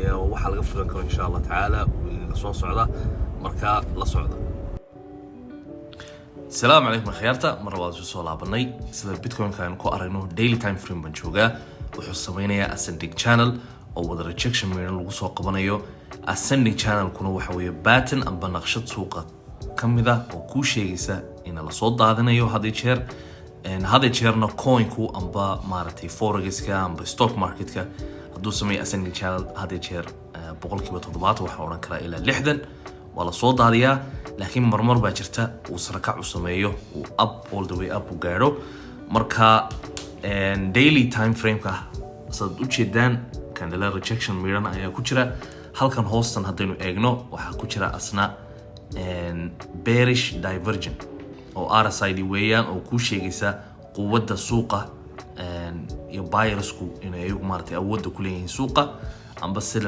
waxa laga fulan karo insha Allah taala la soo socda marka la socda. السلام عليكم خيارتا مرة واحدة سؤال عبني سيدا بيتكوين كان كو أرينو daily time frame بنشوغا وحو سمينيا ascending channel أو وذا rejection ميران لغو سوق قبنايو ascending channel كونو وحوية باتن أم بنقشط سوقا كميدا وكو شيغيسا إنا لصوت دادنايو هادي جير إن هادي جيرنا كوين كو أم با مارتي فورغيسكا أم بستوك ماركتكا هدو سمي ascending channel هادي جير بقول كيبا تضباط وحاوران كرا إلى لحدن ولا صوت داديا لكن مرمر باجرتا وسركع وسميو up all the way up وغيرو مركا daily time frame كا صد وجدان كان لا rejection ميرنا ayaa ku jira halkan hoostan hadaynu eegno waxa ku jira asna bearish divergent oo RSI weeyaan oo ku sheegaysa quwadda suuqa iyo buyersku inay iyagu maartay awood ku leeyihiin suuqa amba